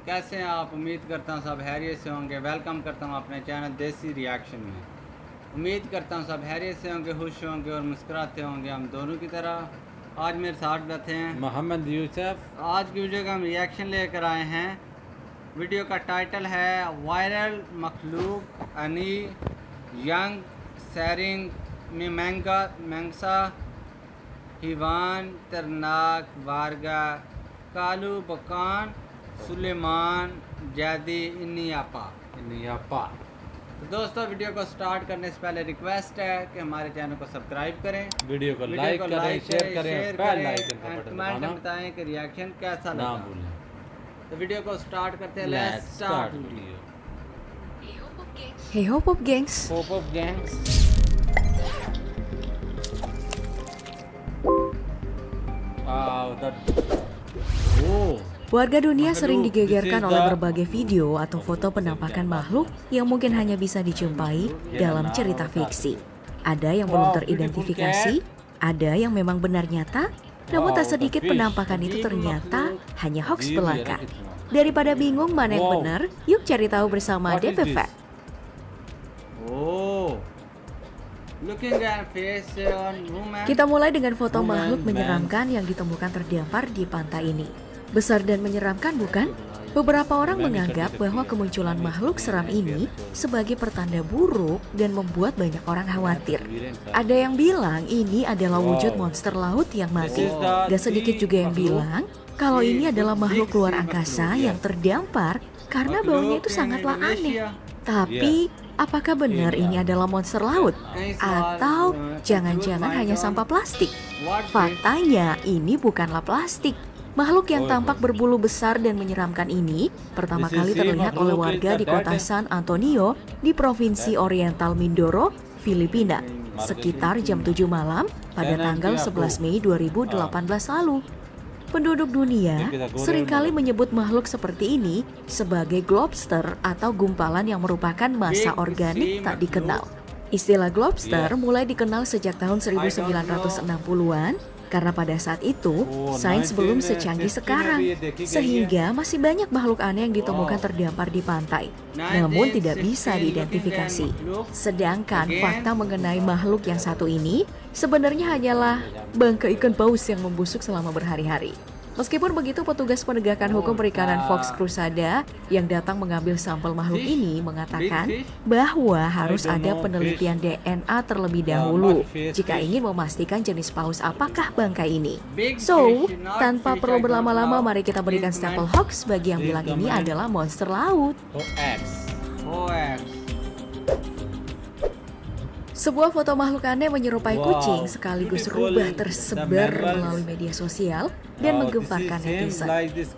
कैसे हैं आप? उम्मीद करता हूँ सब हैरियत से होंगे। वेलकम करता हूँ अपने चैनल देसी रिएक्शन में। उम्मीद करता हूँ सब हैरियत से होंगे, खुश होंगे और मुस्कुराते होंगे हम दोनों की तरह। आज मेरे साथ बैठे हैं मोहम्मद यूसुफ। आज की वीडियो का हम रिएक्शन लेकर आए हैं। वीडियो का टाइटल है वायरल मखलूक अनी यंग सैरिंग में मैंगसा हिवान तरनाक वारगा कालू बकान सुलेमान जैदी इनियापा। तो दोस्तों, वीडियो को स्टार्ट करने से पहले रिक्वेस्ट है कि हमारे चैनल को सब्सक्राइब करें, वीडियो को लाइक करें, शेयर करें, बेल आइकन का बटन कमेंट दबाना में बताएं कि रिएक्शन कैसा ना लगा। भूलें। तो वीडियो को स्टार्ट करते हैं। Let's start video. Hey Hope Up Gengs, pop up gangs. warga dunia sering Makhluk, digegerkan this is oleh the- berbagai video atau foto penampakan makhluk yang mungkin hanya bisa dijumpai dalam cerita fiksi. Ada yang belum Wow, teridentifikasi, ada yang memang benar nyata, namun Wow, tak sedikit the fish. penampakan itu ternyata hanya hoax Ini belaka. biar kita- Daripada bingung mana yang Wow. benar, yuk cari tahu bersama What is DP this? Fact. Oh, looking at face on woman. Kita mulai dengan foto Woman, makhluk man. menyeramkan yang ditemukan terdampar di pantai ini. Besar dan menyeramkan bukan? Beberapa orang menganggap bahwa kemunculan makhluk seram ini sebagai pertanda buruk dan membuat banyak orang khawatir. Ada yang bilang ini adalah wujud Wow. monster laut yang mati. This is the Gak sedikit juga yang makhluk. bilang kalau ini adalah makhluk luar angkasa yang terdampar karena baunya itu sangatlah aneh. Tapi apakah benar ini adalah monster laut? Atau jangan-jangan hanya sampah plastik? Faktanya ini bukanlah plastik. Makhluk yang tampak berbulu besar dan menyeramkan ini pertama kali terlihat oleh warga di kota San Antonio di Provinsi Oriental Mindoro, Filipina, sekitar jam 7 malam pada tanggal 11 Mei 2018 lalu. Penduduk dunia seringkali menyebut makhluk seperti ini sebagai globster atau gumpalan yang merupakan massa organik tak dikenal. Istilah globster mulai dikenal sejak tahun 1960-an karena pada saat itu sains belum secanggih sekarang, sehingga masih banyak makhluk aneh yang ditemukan terdampar di pantai, namun tidak bisa diidentifikasi. Sedangkan fakta mengenai makhluk yang satu ini sebenarnya hanyalah bangkai ikan paus yang membusuk selama berhari-hari. Meskipun begitu, petugas penegakan hukum perikanan Fox Cruzada yang datang mengambil sampel makhluk ini mengatakan bahwa harus ada penelitian DNA terlebih dahulu jika ingin memastikan jenis paus apakah bangkai ini. So, tanpa perlu berlama-lama, mari kita berikan stempel hoax bagi yang bilang ini adalah monster laut. Sebuah foto makhluk aneh menyerupai kucing sekaligus rubah tersebar melalui media sosial dan menggemparkan netizen.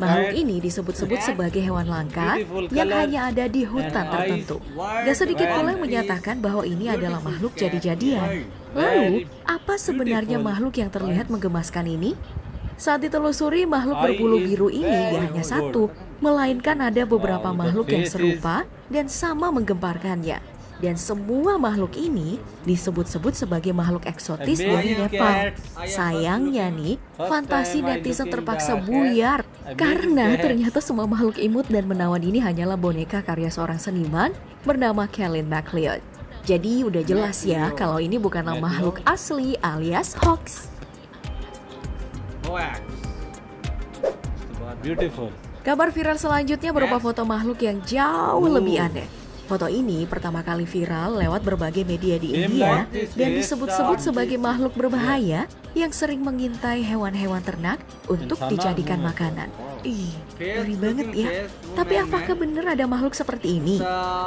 Makhluk ini disebut-sebut sebagai hewan langka yang hanya ada di hutan tertentu. Gak sedikit pula yang menyatakan bahwa ini adalah makhluk jadi-jadian. Lalu, apa sebenarnya makhluk yang terlihat menggemaskan ini? Saat ditelusuri, makhluk berbulu biru ini gak hanya satu, melainkan ada beberapa makhluk yang serupa dan sama menggemparkannya. Dan semua makhluk ini disebut-sebut sebagai makhluk eksotis dari Nepal. Sayangnya nih, fantasi netizen terpaksa buyar karena ternyata semua makhluk imut dan menawan ini hanyalah boneka karya seorang seniman bernama Kellen MacLeod. Jadi udah jelas ya kalau ini bukanlah makhluk asli alias hoax. Beautiful. Kabar viral selanjutnya berupa foto makhluk yang jauh lebih aneh. Foto ini pertama kali viral lewat berbagai media di India dan disebut-sebut sebagai makhluk berbahaya yang sering mengintai hewan-hewan ternak untuk dijadikan makanan. Ih, ngeri banget ya. Tapi apakah benar ada makhluk seperti ini?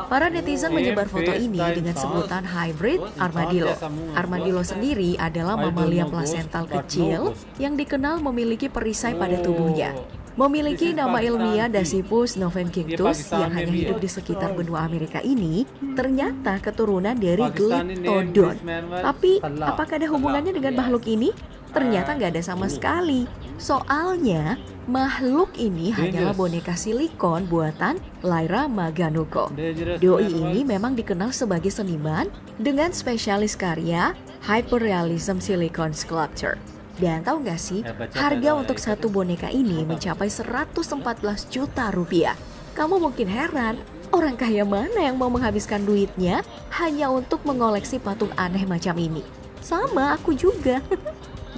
Para netizen menyebar foto ini dengan sebutan hybrid armadillo. Armadillo sendiri adalah mamalia plasental kecil yang dikenal memiliki perisai pada tubuhnya. Memiliki nama ilmiah Dasypus novenkictus yang hanya hidup di sekitar benua Amerika ini ternyata keturunan dari Glyptodon. Tapi apakah ada hubungannya dengan makhluk ini? Ternyata nggak ada sama sekali. Soalnya makhluk ini hanyalah boneka silikon buatan Lyra Maganuko. Doi ini memang dikenal sebagai seniman dengan spesialis karya hyperrealism silicon sculpture. Dan tahu nggak sih, harga untuk satu boneka ini mencapai 114 juta rupiah. Kamu mungkin heran, orang kaya mana yang mau menghabiskan duitnya hanya untuk mengoleksi patung aneh macam ini? Sama, aku juga.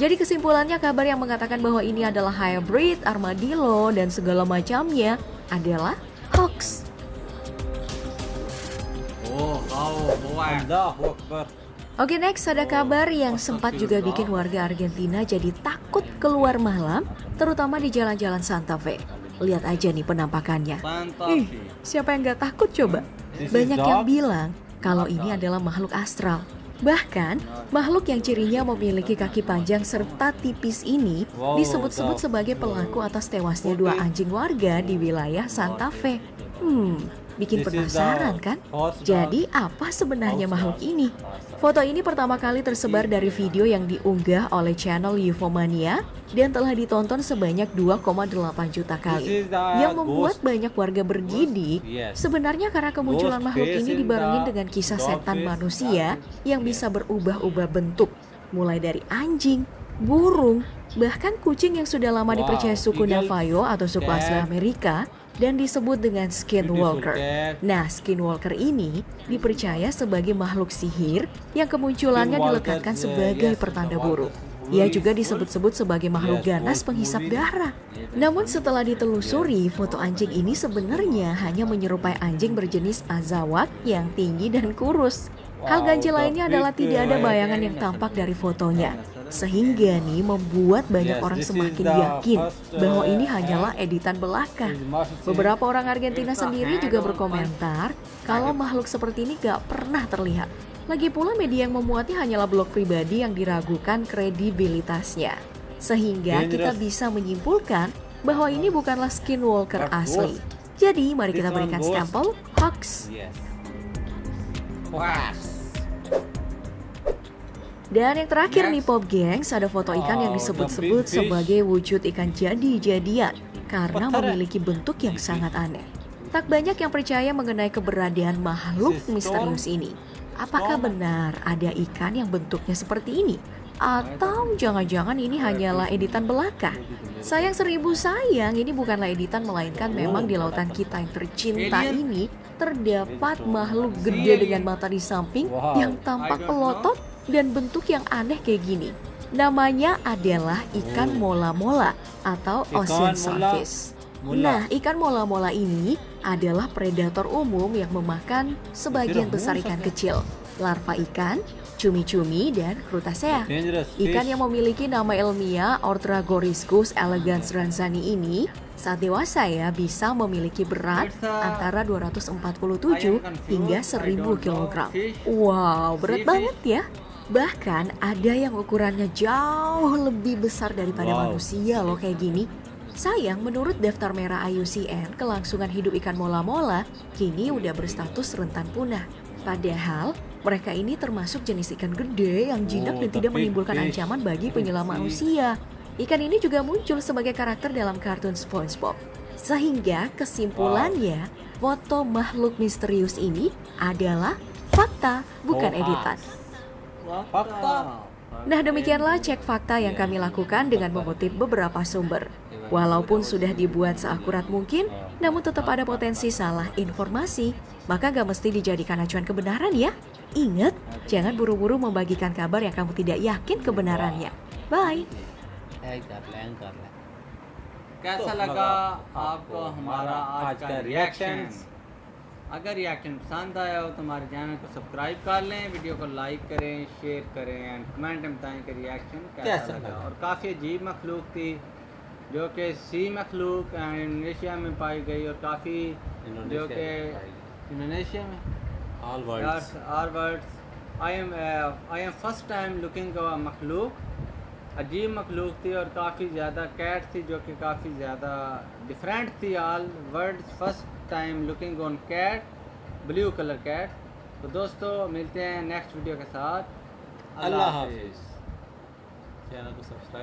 Jadi kesimpulannya, kabar yang mengatakan bahwa ini adalah hybrid, armadillo, dan segala macamnya adalah hoax. Oh, boy. Allahu Akbar. Oke, next ada kabar yang sempat juga bikin warga Argentina jadi takut keluar malam, terutama di jalan-jalan Santa Fe. Lihat aja nih penampakannya. Santa Ih, Fe. siapa yang gak takut coba? Banyak yang bilang kalau ini adalah makhluk astral. Bahkan, makhluk yang cirinya memiliki kaki panjang serta tipis ini disebut-sebut sebagai pelaku atas tewasnya 2 anjing warga di wilayah Santa Fe. Bikin penasaran kan? Jadi apa sebenarnya makhluk ini? Foto ini pertama kali tersebar dari video yang diunggah oleh channel Ufomania dan telah ditonton sebanyak 2,8 juta kali. Yang membuat banyak warga bergidik sebenarnya karena kemunculan makhluk ini dibarengin dengan kisah setan manusia yang bisa berubah-ubah bentuk. Mulai dari anjing, burung, bahkan kucing yang sudah lama dipercaya suku Navajo atau suku asli Amerika dan disebut dengan Skinwalker. Nah, Skinwalker ini dipercaya sebagai makhluk sihir yang kemunculannya dilekatkan sebagai pertanda buruk. Ia juga disebut-sebut sebagai makhluk ganas penghisap darah. Namun setelah ditelusuri, foto anjing ini sebenarnya hanya menyerupai anjing berjenis Azawak yang tinggi dan kurus. Hal ganjil lainnya adalah tidak ada bayangan yang tampak dari fotonya. Sehingga nih membuat banyak orang semakin yakin bahwa ini hanyalah editan belaka. Beberapa orang Argentina sendiri juga berkomentar kalau makhluk seperti ini gak pernah terlihat. Lagi pula media yang memuatnya hanyalah blog pribadi yang diragukan kredibilitasnya. Sehingga kita bisa menyimpulkan bahwa ini bukanlah Skinwalker asli. Jadi mari kita berikan stempel hoax. Dan yang terakhir nih Pop Gengs, ada foto ikan yang disebut-sebut sebagai wujud ikan jadi-jadian karena memiliki bentuk yang sangat aneh. Tak banyak yang percaya mengenai keberadaan makhluk misterius ini. Apakah benar ada ikan yang bentuknya seperti ini? Atau jangan-jangan ini hanyalah editan belaka? Sayang seribu sayang, ini bukanlah editan melainkan memang di lautan kita yang tercinta ini terdapat makhluk gede dengan mata di samping yang tampak melotot dan bentuk yang aneh kayak gini. Namanya adalah ikan mola-mola atau ocean sunfish. Nah, ikan mola-mola ini adalah predator umum yang memakan sebagian besar ikan kecil, larva ikan, cumi-cumi, dan crustacea. Ikan yang memiliki nama ilmiah Orthragoriscus elegans ranzani ini saat dewasa ya bisa memiliki berat antara 247 hingga 1000 kg. Wow, berat banget ya. Bahkan ada yang ukurannya jauh lebih besar daripada manusia loh kayak gini. Sayang, menurut daftar merah IUCN, kelangsungan hidup ikan mola-mola kini udah berstatus rentan punah. Padahal mereka ini termasuk jenis ikan gede yang jinak dan tidak menimbulkan ancaman bagi penyelam manusia. Ikan ini juga muncul sebagai karakter dalam kartun SpongeBob. Sehingga kesimpulannya, foto makhluk misterius ini adalah fakta, bukan editan. Fakta. Nah, demikianlah cek fakta yang kami lakukan dengan mengutip beberapa sumber. Walaupun sudah dibuat seakurat mungkin, namun tetap ada potensi salah informasi. Maka gak mesti dijadikan acuan kebenaran ya. Ingat, jangan buru-buru membagikan kabar yang kamu tidak yakin kebenarannya. Bye. कैसा लगा आपको हमारा आज का रिएक्शन? अगर रिएक्शन पसंद आया हो तो हमारे चैनल को सब्सक्राइब कर लें, वीडियो को लाइक करें, शेयर करें एंड कमेंट में बताएं कि रिएक्शन कैसा लगा। और काफ़ी अजीब मखलूक थी जो कि सी मखलूक इंडोनेशिया में पाई गई और काफ़ी जो कि इंडोनेशिया में All words. I am first time looking a मखलूक, अजीब मखलूक थी और काफ़ी ज़्यादा कैट थी जो कि काफ़ी ज़्यादा डिफरेंट थी। All words first time looking on cat, blue colour cat. तो दोस्तों मिलते हैं नेक्स्ट वीडियो के साथ। अल्लाह हाफिज़। चैनल को सब्सक्राइब